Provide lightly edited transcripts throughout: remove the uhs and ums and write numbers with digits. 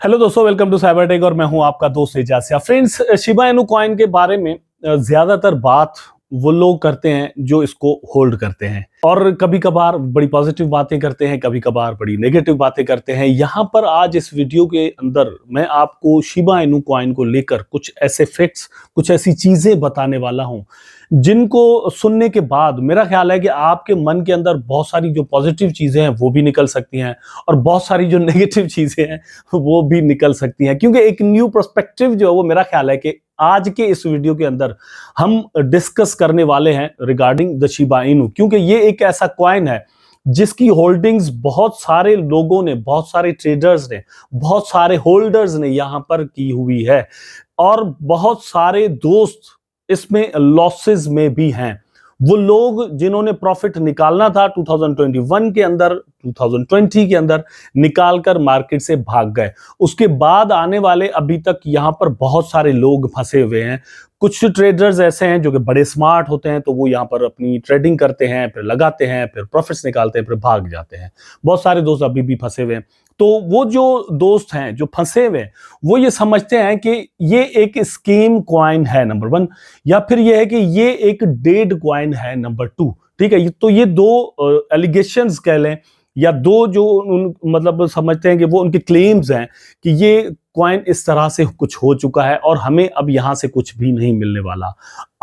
Hello दोस्तों, welcome to cyber tech और मैं हूं आपका दोस्त Aijaz. Friends, Shiba Inu coin के बारे में ज्यादातर बात वो लोग करते हैं जो इसको होल्ड करते हैं, और कभी कभार बड़ी पॉजिटिव बातें करते हैं, कभी कभार बड़ी नेगेटिव बातें करते हैं। यहां पर आज इस वीडियो के अंदर मैं आपको शिबा इनू कॉइन को लेकर कुछ ऐसे फैक्ट्स, कुछ ऐसी चीजें बताने वाला हूं जिनको सुनने के बाद मेरा ख्याल है कि आपके मन के अंदर बहुत सारी जो पॉजिटिव चीजें हैं वो भी निकल सकती हैं, और बहुत सारी जो नेगेटिव चीजें हैं वो भी निकल सकती हैं। क्योंकि एक न्यू पर्सपेक्टिव जो है वो मेरा ख्याल है कि आज के इस वीडियो के अंदर हम डिस्कस करने वाले हैं रिगार्डिंग द शिबा इनू, क्योंकि ये एक ऐसा कॉइन है जिसकी होल्डिंग्स बहुत सारे लोगों ने, बहुत सारे ट्रेडर्स ने, बहुत सारे होल्डर्स ने यहां पर की हुई है, और बहुत सारे दोस्त इसमें लॉसेस में भी हैं। वो लोग जिन्होंने प्रॉफिट निकालना था 2021 के अंदर, 2020 के अंदर निकालकर मार्केट से भाग गए। उसके बाद आने वाले अभी तक यहां पर बहुत सारे लोग फंसे हुए हैं। कुछ ट्रेडर्स ऐसे हैं जो कि बड़े स्मार्ट होते हैं, तो वो यहां पर अपनी ट्रेडिंग करते हैं, फिर लगाते हैं, फिर प्रॉफिट्स निकालते हैं, फिर भाग जाते हैं। बहुत सारे दोस्त अभी भी फंसे हुए हैं। तो वो जो दोस्त हैं जो फंसे हुए हैं, वो ये समझते हैं कि ये एक स्कीम कॉइन है नंबर 1, या फिर ये है कि ये एक डेड कॉइन है नंबर 2। ठीक है, तो ये दो एलिगेशंस कह लें, या दो जो मतलब समझते हैं कि वो उनके क्लेम्स हैं कि ये कॉइन इस तरह से कुछ हो चुका है और हमें अब यहां से कुछ भी नहीं मिलने वाला।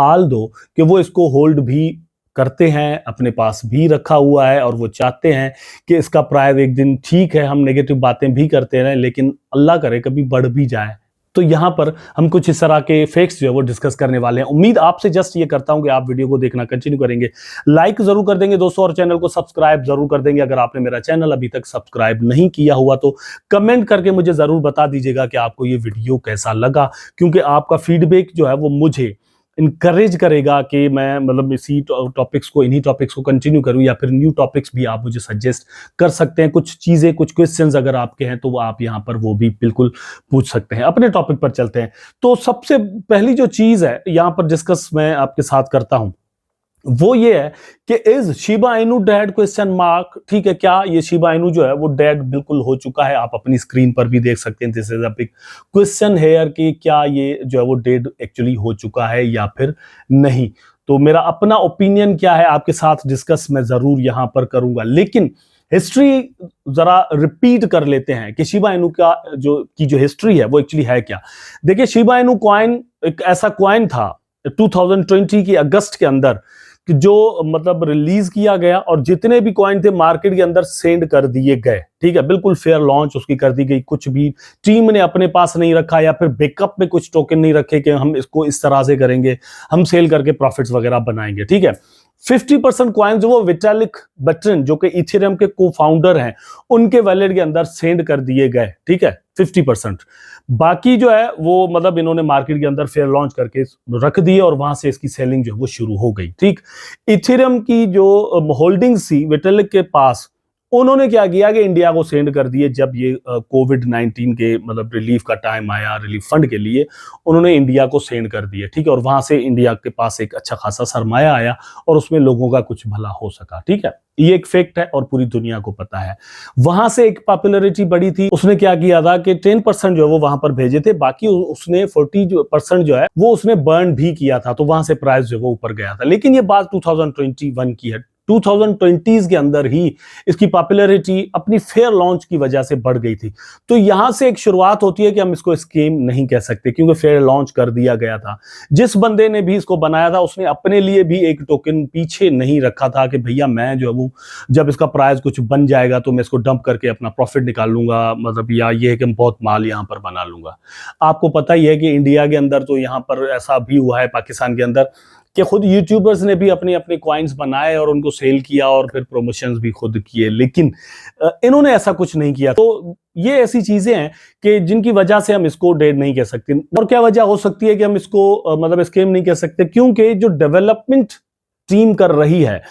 आल दो कि वो इसको होल्ड भी करते हैं, अपने पास भी रखा हुआ है, और वो चाहते हैं कि इसका प्राइस एक दिन, ठीक है हम नेगेटिव बातें भी करते रहें लेकिन अल्लाह करे कभी बढ़ भी जाए। तो यहां पर हम कुछ इस तरह के फैक्ट्स जो है वो डिस्कस करने वाले हैं। उम्मीद आपसे जस्ट ये करता हूं कि आप वीडियो को देखना कंटिन्यू करेंगे, लाइक जरूर कर देंगे दोस्तों, और चैनल को सब्सक्राइब जरूर कर देंगे। अगर आपने मेरा चैनल अभी तक सब्सक्राइब नहीं किया हुआ तो कमेंट करके मुझे जरूर बता दीजिएगा कि आपको ये वीडियो कैसा लगा, क्योंकि आपका फीडबैक जो है वो मुझे इनकरेज करेगा कि मैं मतलब इसी टॉपिक्स को, इन्हीं टॉपिक्स को कंटिन्यू करूं, या फिर न्यू टॉपिक्स भी आप मुझे सजेस्ट कर सकते हैं। कुछ चीजें, कुछ क्वेश्चंस अगर आपके हैं तो वो आप यहां पर वो भी बिल्कुल पूछ सकते हैं। अपने टॉपिक पर चलते हैं। तो सबसे पहली जो चीज है यहां पर डिस्कस मैं आपके साथ करता हूं वो ये है कि is Shiba Inu dead question mark. ठीक है, क्या ये शिबा इनू जो है वो डेड बिल्कुल हो चुका है? आप अपनी स्क्रीन पर भी देख सकते हैं, this is a big question here कि क्या ये जो है वो डेड एक्चुअली हो चुका है या फिर नहीं। तो मेरा अपना ओपिनियन क्या है आपके साथ डिस्कस मैं जरूर यहां पर करूंगा, लेकिन हिस्ट्री जरा रिपीट कर लेते हैं कि शिबा इनू का जो हिस्ट्री है वो एक्चुअली है क्या। देखिए, शिबा इनू कॉइन एक ऐसा कॉइन था 2020 की अगस्त के अंदर कि जो मतलब रिलीज किया गया, और जितने भी कॉइन थे मार्केट के अंदर सेंड कर दिए गए। ठीक है, बिल्कुल फेयर लॉन्च उसकी कर दी गई। कुछ भी टीम ने अपने पास नहीं रखा, या फिर बैकअप में कुछ टोकन नहीं रखे कि हम इसको इस तरह से करेंगे, हम सेल करके प्रॉफिट्स वगैरह बनाएंगे। ठीक है, 50% कॉइन जो वो विटालिक बटरन जो कि इथेरियम के को फाउंडर हैं, उनके वैलेट के अंदर सेंड कर दिए गए। ठीक है, 50%। बाकी जो है वो मतलब इन्होंने मार्केट के अंदर फेयर लॉन्च करके रख दिए, और वहां से इसकी सेलिंग जो है वो शुरू हो गई। ठीक, इथेरियम की जो होल्डिंग्स थी विटालिक के पास, उन्होंने क्या किया कि इंडिया को सेंड कर दिए। जब ये कोविड-19 के मतलब रिलीफ का टाइम आया, रिलीफ फंड के लिए उन्होंने इंडिया को सेंड कर दिए। ठीक है, और वहां से इंडिया के पास एक अच्छा खासा सरमाया आया, और उसमें लोगों का कुछ भला हो सका। ठीक है, ये एक फैक्ट है और पूरी दुनिया को पता है। वहां से एक पॉपुलैरिटी बढ़ी थी। उसने क्या किया था कि 10% जो है वो वहां पर भेजे थे, बाकी उसने 40% जो है वो उसने बर्न भी किया था, तो वहां से प्राइस जो है वो ऊपर गया था। लेकिन ये बात 2021 की है। 2020s के अंदर ही इसकी पॉपुलैरिटी अपनी फेयर लॉन्च की वजह से बढ़ गई थी। तो यहां से एक शुरुआत होती है कि हम इसको स्कीम नहीं कह सकते, क्योंकि फेयर लॉन्च कर दिया गया था। जिस बंदे ने भी इसको बनाया था उसने अपने लिए भी एक टोकन पीछे नहीं रखा था कि भैया मैं जो हूँ, जब इसका प्राइस कुछ बन जाएगा तो मैं इसको डंप करके अपना प्रॉफिट निकाल लूंगा, मतलब या ये है कि मैं बहुत माल यहां पर बना लूंगा। आपको पता ही है कि इंडिया के अंदर तो यहां पर ऐसा भी हुआ है, पाकिस्तान के अंदर, कि खुद यूट्यूबर्स ने भी अपने अपने कॉइन्स बनाए और उनको सेल किया, और फिर प्रमोशंस भी खुद किए, लेकिन इन्होंने ऐसा कुछ नहीं किया। तो ये ऐसी चीजें हैं कि जिनकी वजह से हम इसको डेड नहीं कह सकते। और क्या वजह हो सकती है कि हम इसको मतलब स्कैम नहीं कह सकते? क्योंकि जो डेवलपमेंट टीम कर रही है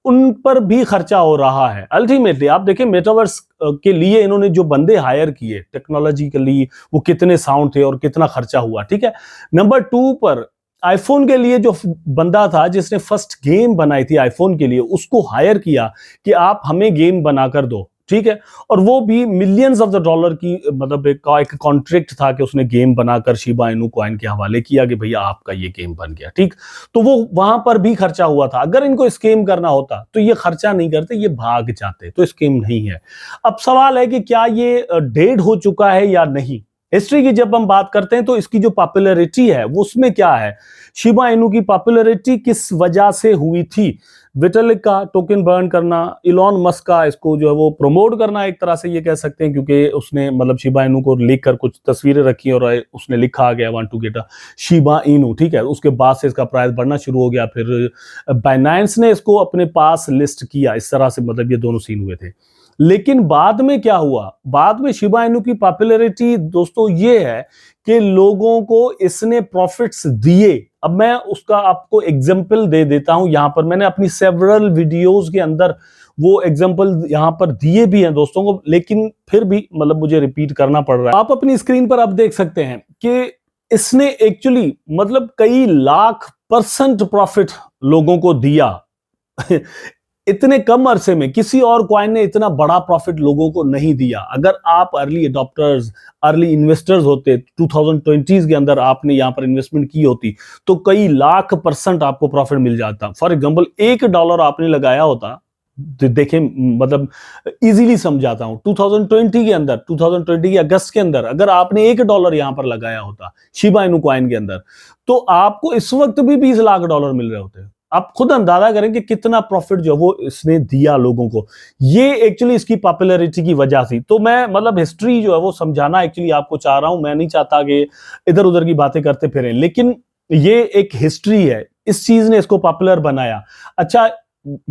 उन पर भी खर्चा हो रहा है। अल्टीमेटली आप देखें, मेटावर्स के लिए इन्होंने जो बंदे हायर किए टेक्नोलॉजिकली, वो कितने साउंड थे और कितना खर्चा हुआ। ठीक है, नंबर 2 पर आईफोन के लिए जो बंदा था जिसने फर्स्ट गेम बनाई थी आईफोन के लिए, उसको हायर किया कि आप हमें गेम बनाकर दो। ठीक है। और वो भी मिलियंस ऑफ द डॉलर की मतलब एक कॉन्ट्रैक्ट था कि उसने गेम बनाकर शिबा इनू कॉइन के हवाले किया कि भैया आपका ये गेम बन गया, ठीक। तो वो वहां पर भी खर्चा हुआ था। अगर इनको स्केम करना होता तो ये खर्चा नहीं करते, ये भाग जाते। तो स्केम नहीं है। अब सवाल है कि क्या ये डेड हो चुका है या नहीं। हिस्ट्री की जब हम बात करते हैं तो इसकी जो पॉपुलैरिटी है वो उसमें क्या है, शिबा इनू की पॉपुलैरिटी किस वजह से हुई थी। विटलिक का टोकन बर्न करना, इलॉन मस्क का इसको जो है वो प्रमोट करना, एक तरह से ये कह सकते हैं, क्योंकि उसने मतलब शिबा इनू को लेकर कुछ तस्वीरें रखी और उसने लिखा आ गया want to get a Shiba Inu, ठीक है। उसके बाद से इसका प्राइस बढ़ना शुरू हो गया। फिर बाइनेंस ने इसको अपने पास लिस्ट किया। इस तरह से मतलब ये दोनों सीन हुए थे। लेकिन बाद में क्या हुआ, बाद में शिबा इनू की पॉपुलैरिटी दोस्तों ये है कि लोगों को इसने प्रॉफिट्स दिए। अब मैं उसका आपको एग्जांपल दे देता हूं। यहां पर मैंने अपनी सेवरल वीडियोस के अंदर वो एग्जांपल यहां पर दिए भी हैं दोस्तों को, लेकिन फिर भी मतलब मुझे रिपीट करना पड़ रहा है। आप अपनी स्क्रीन पर आप देख सकते हैं कि इसने एक्चुअली मतलब कई लाख % प्रॉफिट लोगों को दिया। इतने कम अरसे में किसी और कॉइन ने इतना बड़ा प्रॉफिट लोगों को नहीं दिया। अगर आप अर्ली अडॉप्टर्स, अर्ली इन्वेस्टर्स होते, 2020s के अंदर आपने यहां पर इन्वेस्टमेंट की होती तो कई लाख % आपको प्रॉफिट मिल जाता। फॉर एग्जांपल $1 आपने लगाया होता, देखें मतलब इजीली समझाता हूं, 2020 के अंदर, 2020 के अगस्त के अंदर अगर आपने $1 यहां पर लगाया होता शिबा इनू कॉइन के अंदर, तो आपको इस वक्त भी $20 लाख मिल रहे होते। आप खुद अंदाजा करें कि कितना प्रॉफिट जो वो इसने दिया लोगों को। ये एक्चुअली इसकी पॉपुलैरिटी की वजह थी। तो मैं मतलब हिस्ट्री जो है वो समझाना एक्चुअली आपको चाह रहा हूं। मैं नहीं चाहता कि इधर उधर की बातें करते फिरें, लेकिन ये एक हिस्ट्री है। इस चीज ने इसको पॉपुलर बनाया। अच्छा,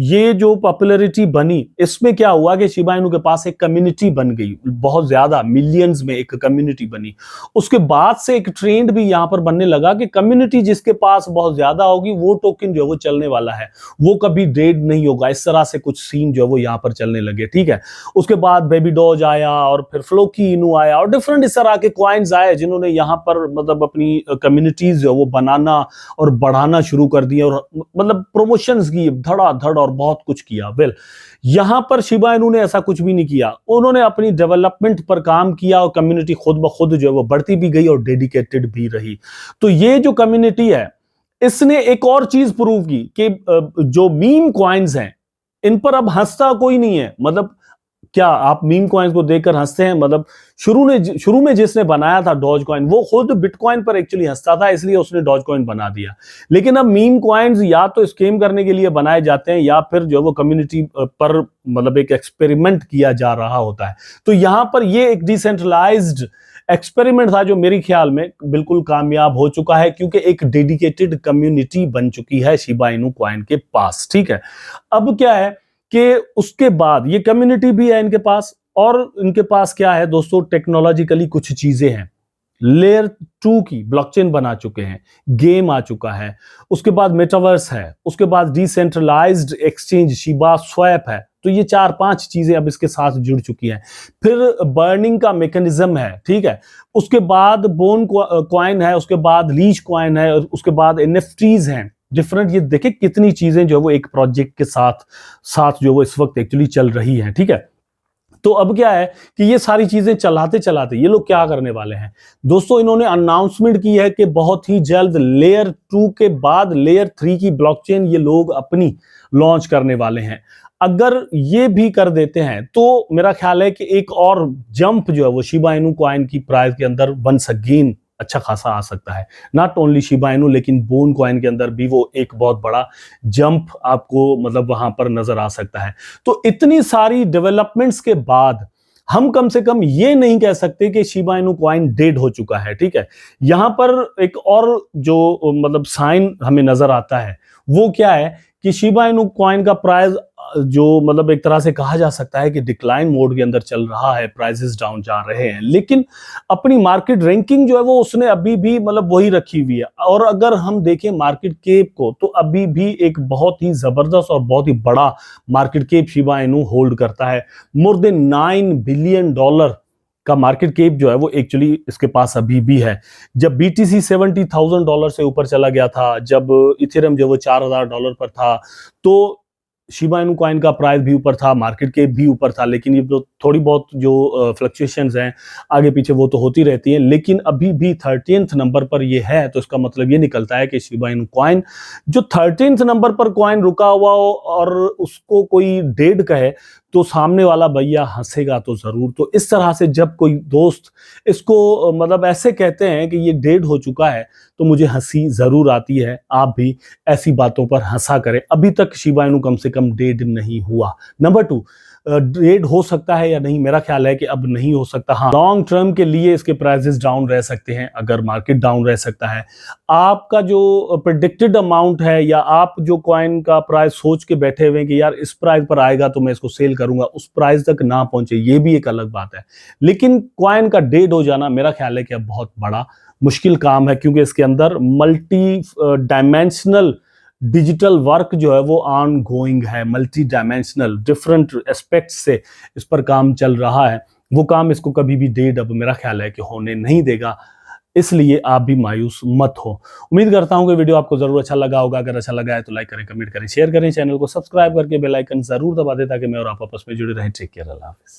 ये जो पॉपुलैरिटी बनी, इसमें क्या हुआ कि शिबा इनू के पास एक कम्युनिटी बन गई, बहुत ज्यादा मिलियंस में एक कम्युनिटी बनी। उसके बाद से एक ट्रेंड भी यहां पर बनने लगा कि कम्युनिटी जिसके पास बहुत ज्यादा होगी वो टोकन जो है वो चलने वाला है, वो कभी डेड नहीं होगा। इस तरह से कुछ सीन जो है वो यहां पर चलने लगे, ठीक है। उसके बाद बेबी डॉज आया और फिर फ्लोकी इनू आया और डिफरेंट इस तरह के कॉइन्स आए जिन्होंने यहां पर मतलब अपनी कम्युनिटीज जो है वो बनाना और बढ़ाना शुरू कर दिया और मतलब प्रमोशंस की धड़ा और बहुत कुछ किया। वेल, यहां पर शिबा इनू ने ऐसा कुछ भी नहीं किया। उन्होंने अपनी डेवलपमेंट पर काम किया और कम्युनिटी खुद ब खुद जो है वो बढ़ती भी गई और डेडिकेटेड भी रही। तो ये जो कम्युनिटी है, इसने एक और चीज प्रूव की कि जो मीम कॉइन्स हैं इन पर अब हंसता कोई नहीं है। मतलब क्या आप मीम कॉइन्स को देखकर हंसते हैं? मतलब शुरू में जिसने बनाया था डॉज कॉइन, वो खुद बिटकॉइन पर एक्चुअली हंसता था, इसलिए उसने डॉज कॉइन बना दिया। लेकिन अब मीम कॉइन्स या तो स्कैम करने के लिए बनाए जाते हैं या फिर जो वो कम्युनिटी पर मतलब एक एक्सपेरिमेंट किया जा रहा होता है। तो यहां पर ये एक डिसेंट्रलाइज्ड एक्सपेरिमेंट था जो मेरे ख्याल में बिल्कुल कामयाब हो चुका है, क्योंकि एक डेडिकेटेड कम्युनिटी बन चुकी है शिबा इनू कॉइन के पास, ठीक है। अब क्या है कि उसके बाद ये कम्युनिटी भी है इनके पास, और इनके पास क्या है दोस्तों, टेक्नोलॉजिकली कुछ चीजें हैं। लेयर 2 की ब्लॉकचेन बना चुके हैं, गेम आ चुका है, उसके बाद मेटावर्स है, उसके बाद डिसेंट्रलाइज्ड एक्सचेंज शिबा स्वैप है। तो ये 4-5 चीजें अब इसके साथ जुड़ चुकी हैं। फिर बर्निंग का मैकेनिज्म है, ठीक है। उसके बाद बोन कॉइन है, उसके बाद लीच कॉइन है, उसके बाद एनएफटीज हैं डिफरेंट। ये देखिए कितनी चीजें जो वो एक प्रोजेक्ट के साथ जो वो इस वक्त एक्चुअली चल रही हैं, ठीक है। तो अब क्या है कि ये सारी चीजें चलाते चलाते ये लोग क्या करने वाले हैं दोस्तों, इन्होंने अनाउंसमेंट की है कि बहुत ही जल्द लेयर 2 के बाद लेयर 3 की ब्लॉकचेन ये लोग अपनी लॉन्च करने वाले हैं। अगर ये भी कर देते हैं तो मेरा ख्याल है कि एक और जंप जो है वो शिबा इनू कॉइन की प्राइस के अंदर वंस अगेन अच्छा खासा आ सकता है। नॉट ओनली शिबा इनू, लेकिन बोन कॉइन के अंदर भी वो एक बहुत बड़ा जंप आपको मतलब वहां पर नजर आ सकता है। तो इतनी सारी डेवलपमेंट्स के बाद हम कम से कम ये नहीं कह सकते कि शिबा इनू कॉइन डेड हो चुका है, ठीक है। यहां पर एक और जो मतलब साइन हमें नजर आता है वो क्या है कि शिबा इनू कॉइन का प्राइस जो मतलब एक तरह से कहा जा सकता है कि डिक्लाइन मोड के अंदर चल रहा है, प्राइसेस डाउन जा रहे हैं, लेकिन अपनी मार्केट रैंकिंग जो है वो उसने अभी भी मतलब वही रखी हुई है। और अगर हम देखें मार्केट कैप को तो अभी भी एक बहुत ही जबरदस्त और बहुत ही बड़ा market cap Shiba Inu hold करता है। मोर देन $9 बिलियन का मार्केट कैप जो है वो एक्चुअली इसके पास अभी भी है। जब बीटीसी $70,000 से ऊपर चला गया था, जब इथेरियम जो वो $4,000 पर था, तो शिबा इनू कॉइन का प्राइस भी ऊपर था, मार्केट के भी ऊपर था, लेकिन ये जो थोड़ी बहुत जो फ्लक्चुएशंस हैं आगे पीछे वो तो होती रहती हैं, लेकिन अभी भी 13th नंबर पर ये है, तो इसका मतलब ये निकलता है कि शिबा इनू कॉइन जो 13th नंबर पर कॉइन रुका हुआ हो और उसको कोई डेड कहे तो सामने वाला भैया हंसेगा तो जरूर। तो इस तरह से जब कोई दोस्त इसको मतलब ऐसे कहते हैं कि ये डेड हो चुका है तो मुझे हंसी जरूर आती है। आप भी ऐसी बातों पर हंसा करें। अभी तक शिबा इनू कम से कम डेड नहीं हुआ। नंबर 2, डेड हो सकता है या नहीं, मेरा ख्याल है कि अब नहीं हो सकता। हाँ, लॉन्ग टर्म के लिए इसके प्राइसेस डाउन रह सकते हैं, अगर मार्केट डाउन रह सकता है। आपका जो प्रिडिक्टेड अमाउंट है या आप जो कॉइन का प्राइस सोच के बैठे हुए हैं कि यार इस प्राइस पर आएगा तो मैं इसको सेल करूंगा, उस प्राइस तक ना पहुंचे, ये भी एक अलग बात है। लेकिन कॉइन का डेड हो जाना मेरा ख्याल है कि अब बहुत बड़ा मुश्किल काम है, क्योंकि इसके अंदर मल्टी डायमेंशनल डिजिटल वर्क जो है वो ऑन गोइंग है। मल्टी डायमेंशनल डिफरेंट एस्पेक्ट से इस पर काम चल रहा है। वो काम इसको कभी भी डेड अब मेरा ख्याल है कि होने नहीं देगा, इसलिए आप भी मायूस मत हो। उम्मीद करता हूं कि वीडियो आपको जरूर अच्छा लगा होगा। अगर अच्छा लगा है तो लाइक करें, कमेंट करें, शेयर करें, चैनल को सब्सक्राइब करके बेल आइकन जरूर दबा दें ताकि मैं और आप आपस में जुड़े रहें। टेक केयर, अल्लाह हाफिज।